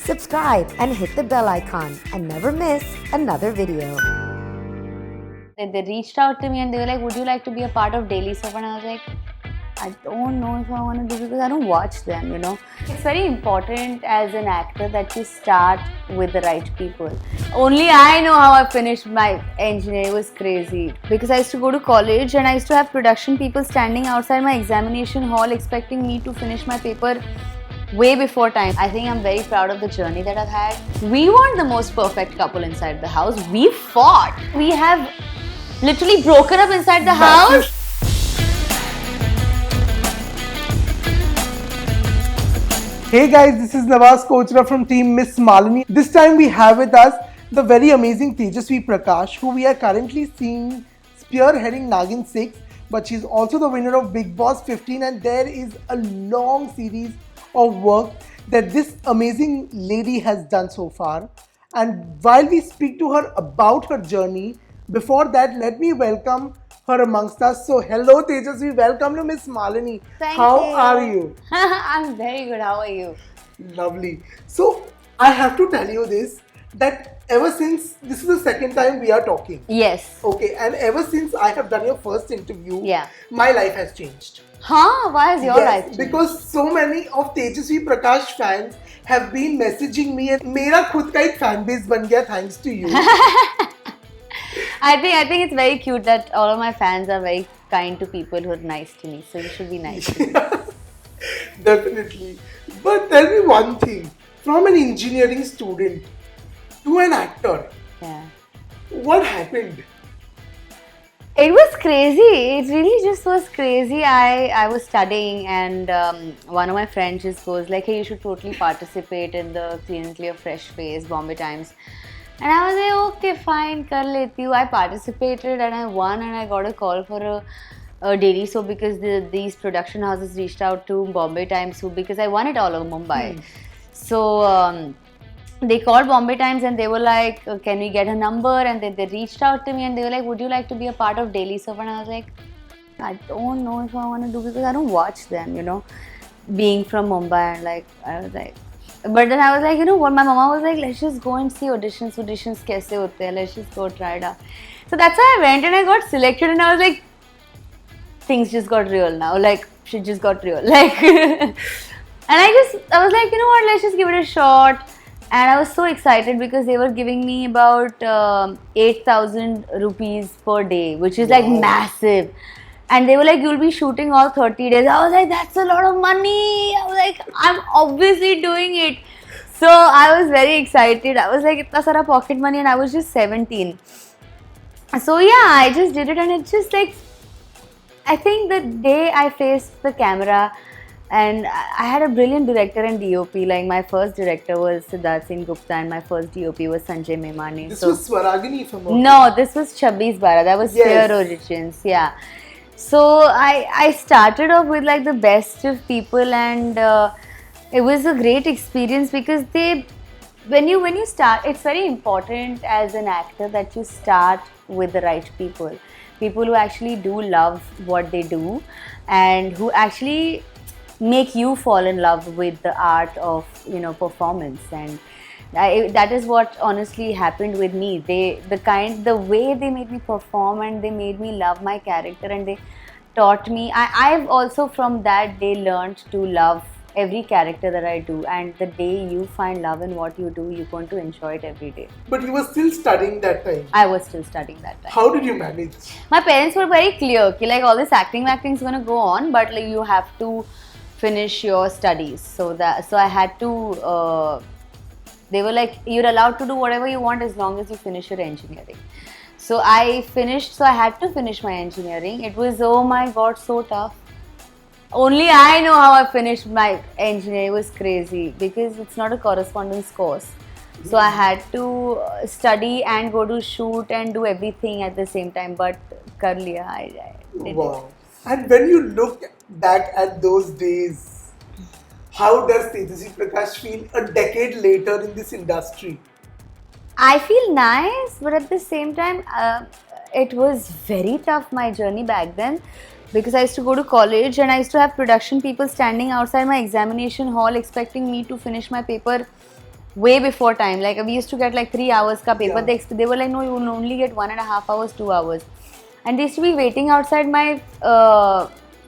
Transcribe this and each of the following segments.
Subscribe and hit the bell icon and never miss another video. They reached out to me and they were like, would you like to be a part of Daily Soap? And I was like, I don't know if I want to do because I don't watch them, It's very important as an actor that you start with the right people. Only I know how I finished my engineering. It was crazy because I used to go to college and I used to have production people standing outside my examination hall expecting me to finish my paper way before time. I think I'm very proud of the journey that I've had. We weren't the most perfect couple inside the house. We fought. We have literally broken up inside the house. Hey guys, this is Nawaz Kochra from Team MissMalini. This time we have with us the very amazing Tejasswi Prakash, who we are currently seeing spearheading Naagin 6, but she's also the winner of Bigg Boss 15, and there is a long series of work that this amazing lady has done so far. And while we speak to her about her journey, before that, let me welcome her amongst us. So, hello Tejasswi, welcome to MissMalini. Thank How you. are you? I'm very good. How are you? Lovely. So, I have to tell you this, that ever since, this is the second time we are talking. Yes. Okay, and ever since I have done your first interview, Yeah. my life has changed. Huh? Why is your life changed? Because so many of Tejasswi Prakash fans have been messaging me and मेरा खुद का एक fan base बन गया thanks to you. I think it's very cute that all of my fans are very kind to people who are nice to me. So you should be nice to me. Definitely. But tell me one thing, from an engineering student to an actor, Yeah. what happened? It was crazy. It really just was crazy. I was studying and one of my friends just goes like, hey, you should totally participate in the Clean and Clear Fresh Face Bombay Times. And I was like, okay, fine, kar leti hu. I participated and I won and I got a call for a daily soap because these production houses reached out to Bombay Times because I won it all over Mumbai. So they called Bombay Times and they were like, can we get a number? And then they reached out to me and they were like, would you like to be a part of Daily Soap? And I was like, I don't know if I want to do because I don't watch them, being from Mumbai. And I was like, but then I was like, what? My mama was like, let's just go and see auditions. Auditions kaise hote hain? Let's just go try it out. So that's why I went and I got selected and I was like, things just got real now. Like, shit just got real. Like, and I was like, what? Let's just give it a shot. And I was so excited because they were giving me about 8,000 rupees per day, which is like massive. And they were like, you'll be shooting all 30 days. I was like, that's a lot of money. I was like, I'm obviously doing it. So I was very excited. I was like, itna sara pocket money, and I was just 17. So yeah, I just did it, and it's just like, I think the day I faced the camera, and I had a brilliant director and DOP. Like, my first director was Siddharth Singh Gupta and my first DOP was Sanjay Memani. This was Swaragini from No, this was 26 Bara. That was Fair Origins. Yeah. So I started off with like the best of people, and it was a great experience because when you start, it's very important as an actor that you start with the right people who actually do love what they do and who actually make you fall in love with the art of performance. And that is what honestly happened with me. The way they made me perform and they made me love my character, and they taught me. I've also from that day learned to love every character that I do, and the day you find love in what you do, you're going to enjoy it every day. But you were still studying that time. I was still studying that time. How did you manage? My parents were very clear, like all this acting is going to go on, but like you have to finish your studies. So I had to. They were like, you're allowed to do whatever you want as long as you finish your engineering. So I finished, so I had to finish my engineering. It was, oh my god, so tough. Only I know how I finished my engineering. It was crazy because it's not a correspondence course. So I had to study and go to shoot and do everything at the same time. But kar liya, I did Wow. And when you look back at those days, how does Tejasswi Prakash feel a decade later in this industry? I feel nice, but at the same time, it was very tough, my journey back then, because I used to go to college and I used to have production people standing outside my examination hall expecting me to finish my paper way before time. Like we used to get like 3 hours ka paper. Yeah. They were like, no, you will only get 1.5 hours, 2 hours. And they used to be waiting outside my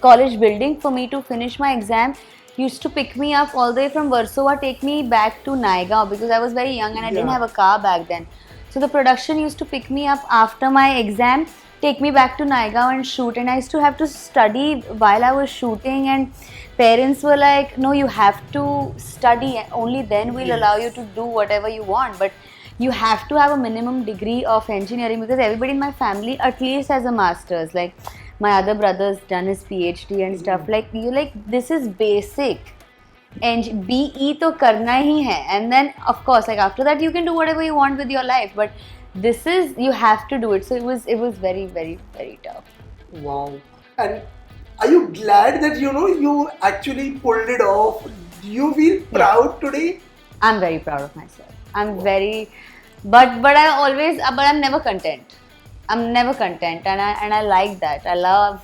college building for me to finish my exam. Used to pick me up all the way from Warsaw, take me back to Naigaon because I was very young and I didn't Yeah. have a car back then. So the production used to pick me up after my exam, take me back to Naigaon and shoot. And I used to have to study while I was shooting, and parents were like, no, you have to study and only then we'll allow you to do whatever you want. But you have to have a minimum degree of engineering because everybody in my family at least has a master's. Like my other brother's done his PhD and stuff. Like you like this is basic. And BE to karna hi hai, and then of course like after that you can do whatever you want with your life, but this is you have to do it. So it was very very tough. Wow. And are you glad that you actually pulled it off? Do you feel proud today? I'm very proud of myself. I'm very, but I'm never content. I'm never content, and I like that. I love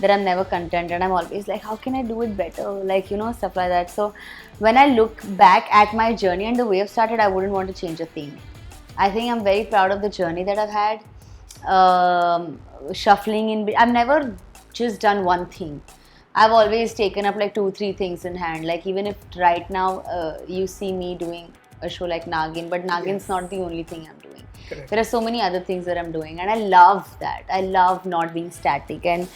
that I'm never content, and I'm always like, how can I do it better? Like stuff like that. So when I look back at my journey and the way I've started, I wouldn't want to change a thing. I think I'm very proud of the journey that I've had. Shuffling in, I've never just done one thing. I've always taken up like 2-3 things in hand. Like even if right now you see me doing a show like Naagin, but Nagin's not the only thing I'm doing. Correct. There are so many other things that I'm doing, and I love that. I love not being static, and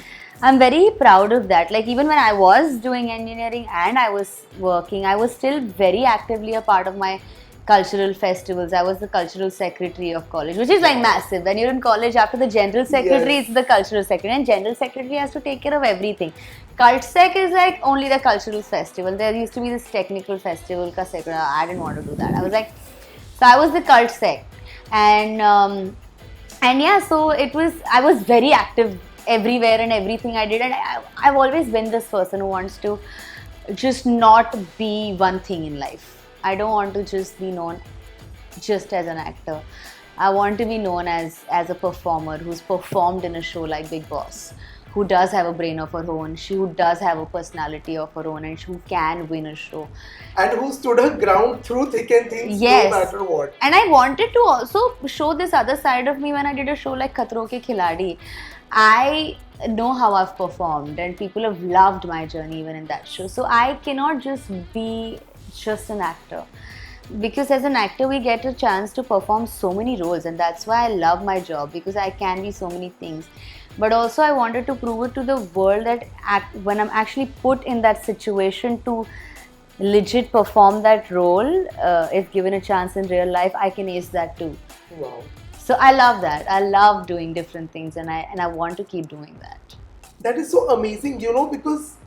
I'm very proud of that. Like even when I was doing engineering and I was working, I was still very actively a part of my cultural festivals. I was the cultural secretary of college, which is like massive. When you're in college, after the general secretary, Yes. it's the cultural secretary, and general secretary has to take care of everything. Cult sec is like only the cultural festival. There used to be this technical festival ka secretary. I didn't want to do that. I was like, so I was the cult sec, and yeah, so it was. I was very active everywhere and everything I did, and I've always been this person who wants to just not be one thing in life. I don't want to just be known just as an actor. I want to be known as a performer who's performed in a show like Bigg Boss, who does have a brain of her own, who does have a personality of her own, and who can win a show. And who stood her ground through thick and thin, Yes. no matter what. And I wanted to also show this other side of me when I did a show like Khatron Ke Khiladi. I know how I've performed, and people have loved my journey even in that show. So I cannot just be just an actor, because as an actor we get a chance to perform so many roles, and that's why I love my job, because I can be so many things. But also I wanted to prove it to the world that when I'm actually put in that situation to legit perform that role, if given a chance in real life, I can ace that too. Wow. So I love that. I love doing different things, and I want to keep doing that. That is so amazing, because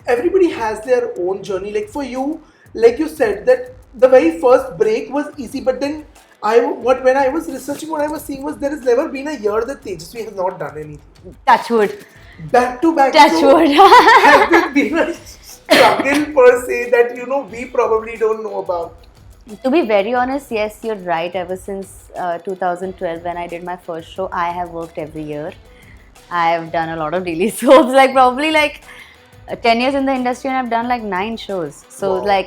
everybody has their own journey. Like for you, like you said, that the very first break was easy, but then when I was researching, what I was seeing was there has never been a year that Tejasswi has not done anything. Touch wood. Back to back. Touch So wood. has there been a struggle per se that we probably don't know about? To be very honest, yes, you're right. Ever since 2012, when I did my first show, I have worked every year. I've done a lot of daily soaps, like probably like 10 years in the industry, and I've done like 9 shows. So Wow.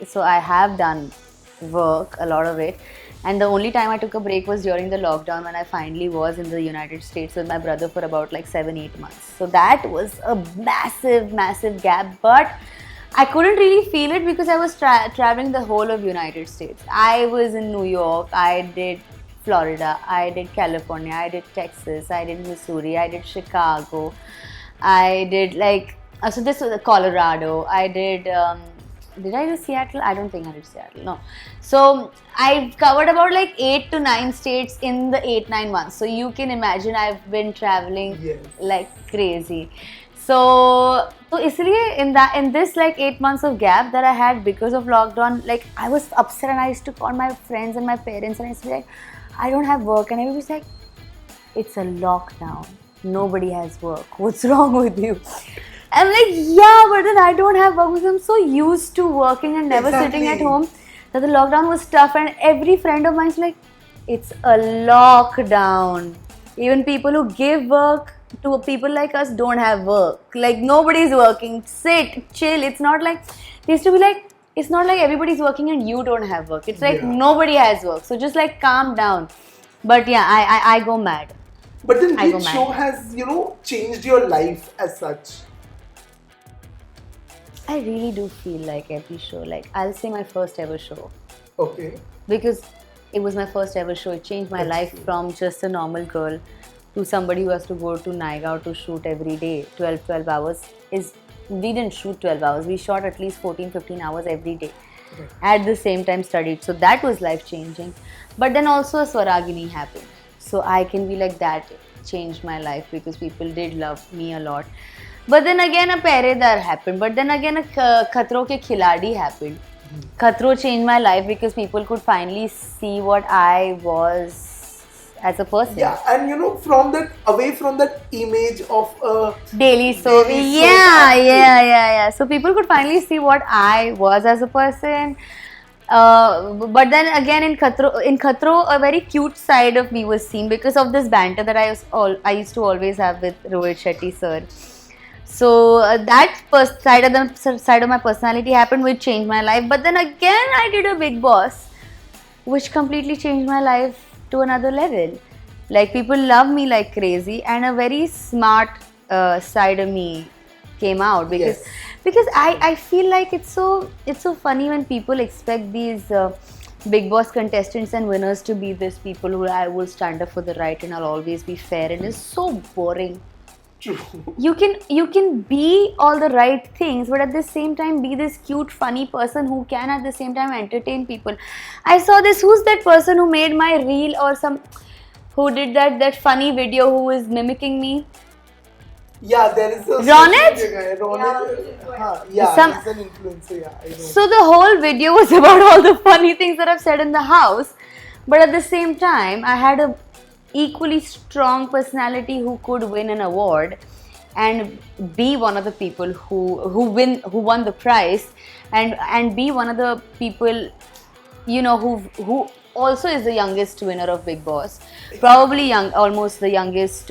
so I have done work, a lot of it. And the only time I took a break was during the lockdown, when I finally was in the United States with my brother for about like 7-8 months. So that was a massive gap, but I couldn't really feel it because I was traveling the whole of United States. I was in New York, I did Florida, I did California, I did Texas, I did Missouri, I did Chicago, I did so this was Colorado, I did I do Seattle? I don't think I did Seattle, no. So I've covered about like 8 to 9 states in the 8-9 months. So you can imagine I've been traveling Yes. like crazy. So इसलिए in this like 8 months of gap that I had because of lockdown, like I was upset, and I used to call my friends and my parents, and I used to be like, I don't have work, and everybody was like, it's a lockdown, nobody has work, what's wrong with you? I'm like, yeah, but then I don't have work because I'm so used to working and never sitting at Exactly. home that the lockdown was tough, and every friend of mine is like, it's a lockdown. Even people who give work to people like us don't have work. Like nobody's working. Sit, chill. It's not like they used to be like, it's not like everybody's working and you don't have work. It's like Yeah. nobody has work. So just like calm down. But yeah, I go mad. But then I go which mad. show has, changed your life as such? I really do feel like every show, like I'll say my first ever show, Okay. because it was my first ever show. It changed my That's life true. from just a normal girl to somebody who has to go to Naagin to shoot every day, 12 hours. We didn't shoot 12 hours, we shot at least 14-15 hours every day. Right. At the same time studied. So that was life changing. But then also a Swaragini happened. So I can be like, that changed my life because people did love me a lot. But then again a Peredar happened. But then again a Khatro Ke Khiladi happened. Khatro changed my life because people could finally see what I was as a person. Yeah, and away from that image of a Daily soap. Daily soap Yeah, actress. yeah. So people could finally see what I was as a person. But then again in Khatro, a very cute side of me was seen because of this banter that I used to always have with Rohit Shetty sir. So that side of my personality happened, which changed my life. But then again, I did a Bigg Boss, which completely changed my life to another level. Like people love me like crazy, and a very smart side of me came out because Yes. I feel like it's so funny when people expect these Bigg Boss contestants and winners to be these people who I will stand up for the right and I'll always be fair, and it's so boring. True. You can be all the right things, but at the same time be this cute funny person who can at the same time entertain people. I saw this, who's that person who made my reel, or who did that funny video, who is mimicking me? Yeah, there is a Ronit? social media guy. Ronit. Yeah, he's an influencer. Yeah, I know. So the whole video was about all the funny things that I've said in the house, but at the same time I had a equally strong personality who could win an award and be one of the people who won the prize, and be one of the people who also is the youngest winner of Bigg Boss, probably almost the youngest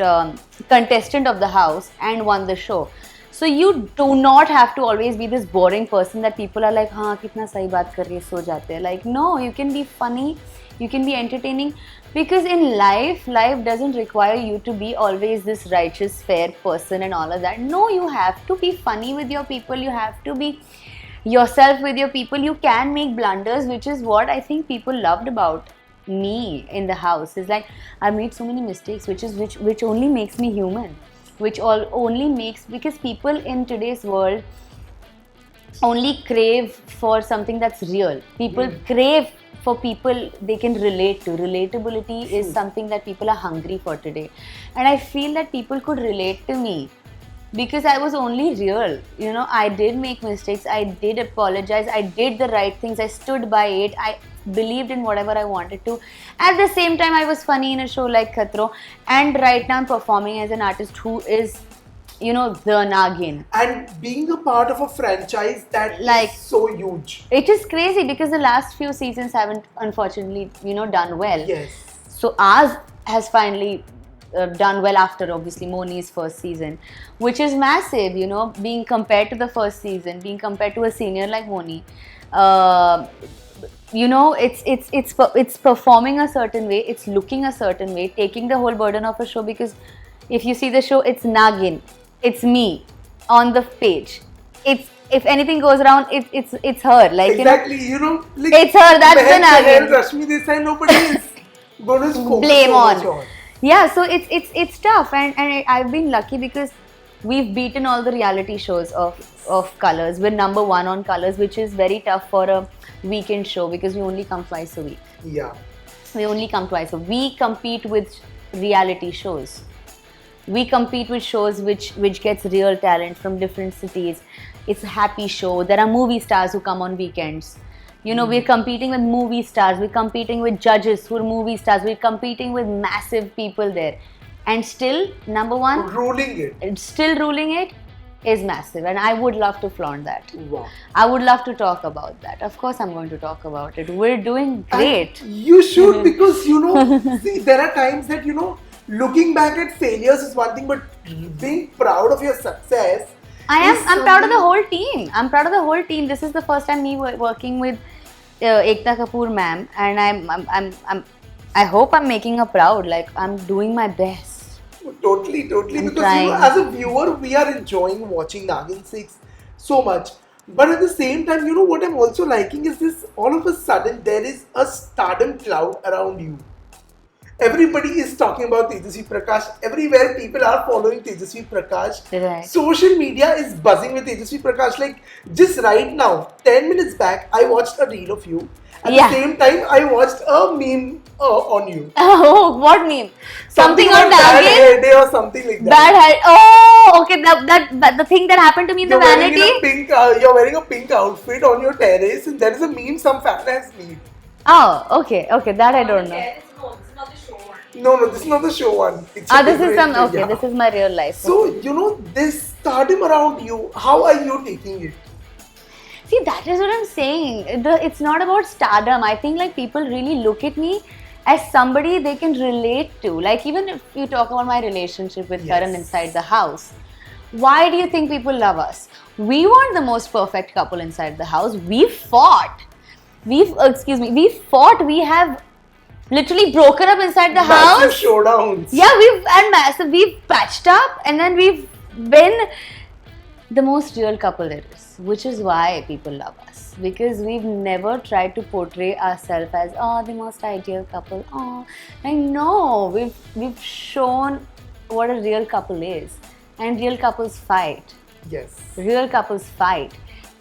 contestant of the house, and won the show. So you do not have to always be this boring person that people are like, हाँ कितना सही बात कर रही है, सो जाते हैं. Like, no, you can be funny, you can be entertaining, because in life doesn't require you to be always this righteous, fair person and all of that. No, you have to be funny with your people, you have to be yourself with your people. You can make blunders, which is what I think people loved about me in the house. Is like, I made so many mistakes, which only makes me human, only makes, because people in today's world only crave for something that's real. People crave for people they can relate to. Relatability is something that people are hungry for today, and I feel that people could relate to me because I was only real. I did make mistakes, I did apologize, I did the right things, I stood by it, I believed in whatever I wanted to. At the same time, I was funny in a show like Khatro, and right now I'm performing as an artist who is, the Naagin. And being a part of a franchise that Like- is so huge. It is crazy because the last few seasons haven't, unfortunately, done well. Yes. So ours has finally done well after obviously Moni's first season, which is massive, being compared to the first season, being compared to a senior like Moni. It's performing a certain way, it's looking a certain way, taking the whole burden of a show, because if you see the show, it's Naagin, it's me on the page. If anything goes wrong, it's her. Like, Exactly, like it's her, that's the Mehak Naagin. Chahal, Rashmi Desai, nobody is going to focus Blame so much on. Yeah, so it's tough, and I've been lucky because we've beaten all the reality shows of Colors. We're number one on Colors, which is very tough for a weekend show because we only come twice a week. Yeah. We only come twice a week. We compete with reality shows. We compete with shows which gets real talent from different cities. It's a happy show. There are movie stars who come on weekends. We're competing with movie stars. We're competing with judges who are movie stars. We're competing with massive people there. And still, number one, Ruling it. still ruling it is massive. And I would love to flaunt that. Wow. I would love to talk about that. Of course, I'm going to talk about it. We're doing great. And you should, because see, there are times that looking back at failures is one thing, but being proud of your success I'm proud of the whole team. I'm proud of the whole team. This is the first time me working with Ekta Kapoor ma'am, and I hope I'm making her proud. Like, I'm doing my best. Totally. I'm Because trying. as a viewer, we are enjoying watching Naagin 6 so much. But at the same time, what I'm also liking is this. All of a sudden, there is a stardom cloud around you. Everybody is talking about Tejasswi Prakash. Everywhere people are following Tejasswi Prakash. Right. Social media is buzzing with Tejasswi Prakash. Like, just right now, 10 minutes back, I watched a reel of you. At the same time, I watched a meme on you. Oh, what meme? Something on about bad Naagin? hair day or something like that. Bad hair. Oh, okay. That the thing that happened to me in the vanity. You're wearing a pink outfit on your terrace, and there is a meme some fan has made. Oh, okay. That I don't know. No, this is not the show one. It's This is some. Okay, this is my real life. So, this stardom around you, how are you taking it? See, that is what I'm saying. It's not about stardom. I think like people really look at me as somebody they can relate to. Like, even if you talk about my relationship with Karan inside the house, why do you think people love us? We weren't the most perfect couple inside the house. We fought. We fought. We have literally broken up inside the house. Massive showdowns. Yeah, we've patched up, and then we've been the most real couple there is, which is why people love us, because we've never tried to portray ourselves as the most ideal couple. I know we've shown what a real couple is, and real couples fight. Yes. Real couples fight.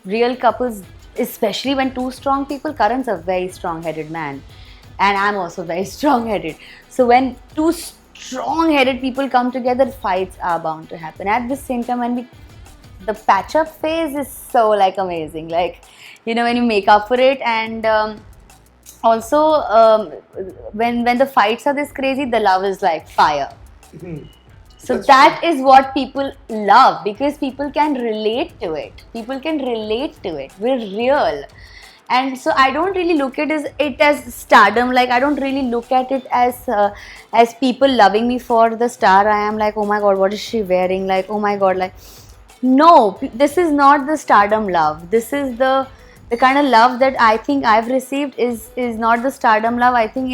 Real couples, especially when two strong people. Karan's a very strong-headed man, and I'm also very strong-headed. So when two strong-headed people come together, fights are bound to happen. At the same time, the patch-up phase is so like amazing. Like, when you make up for it, and also when the fights are this crazy, the love is like fire. So that is what people love, because people can relate to it. We're real. And so I don't really look at it as stardom. Like, I don't really look at it as people loving me for the star I am. Like, oh my god, what is she wearing? Like, oh my god, like, no, this is not the stardom love. This is the kind of love that I think I've received is not the stardom love. I think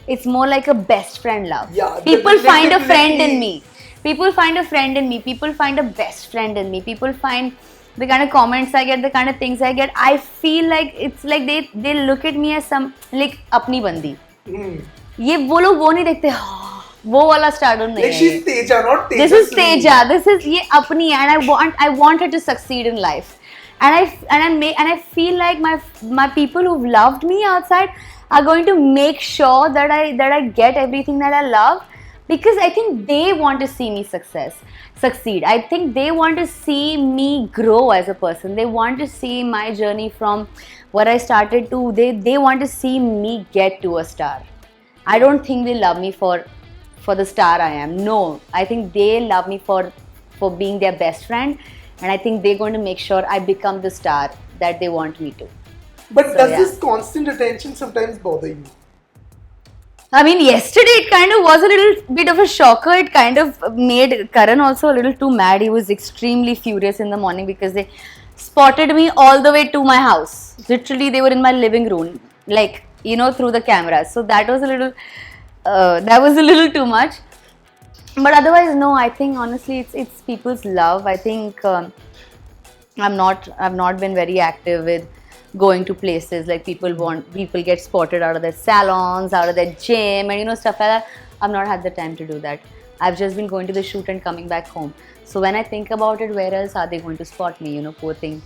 it's more like a best friend love. Yeah, people find a friend in me. People find a friend in me. People find a best friend in me. People find the kind of comments I get, the kind of things I get. I feel like it's like they look at me as some like apni bandi. ये वो लोग वो नहीं देखते, वो वाला stardom नहीं है. Like, she's Teja, not Tejasswi. This is Teja. This is ये अपनी, and I want her to succeed in life. And I feel like my people who've loved me outside are going to make sure that I get everything that I love, because I think they want to see me succeed. I think they want to see me grow as a person. They want to see my journey from what I started to. They want to see me get to a star. I don't think they love me for the star I am. No, I think they love me for being their best friend, and I think they're going to make sure I become the star that they want me to. But does this constant attention sometimes bother you? I mean, yesterday it kind of was a little bit of a shocker. It kind of made Karan also a little too mad. He was extremely furious in the morning because they spotted me all the way to my house. Literally, they were in my living room, like, through the cameras. So that was a little too much. But otherwise, no, I think honestly it's people's love. I think I've not been very active with going to places like people get spotted out of their salons, out of their gym, and stuff like that. I've not had the time to do that. I've just been going to the shoot and coming back home. So when I think about it, where else are they going to spot me? Poor thing.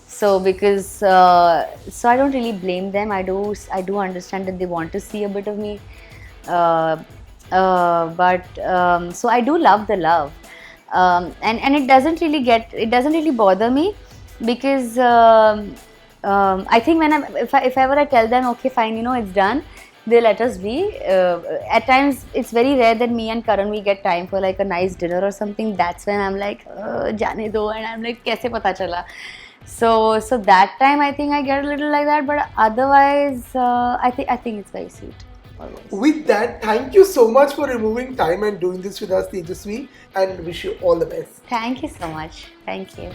So because so I don't really blame them. I do understand that they want to see a bit of me. But so I do love the love, and it doesn't really bother me, because I think if ever I tell them, okay, fine, it's done, they let us be. At times it's very rare that me and Karan we get time for like a nice dinner or something. That's when I'm like, jaane do, and I'm like, kaise pata chala? So that time I think I get a little like that, but otherwise I think it's very sweet. always. With that, thank you so much for removing time and doing this with us, Tejasswi, and wish you all the best. Thank you so much. Thank you.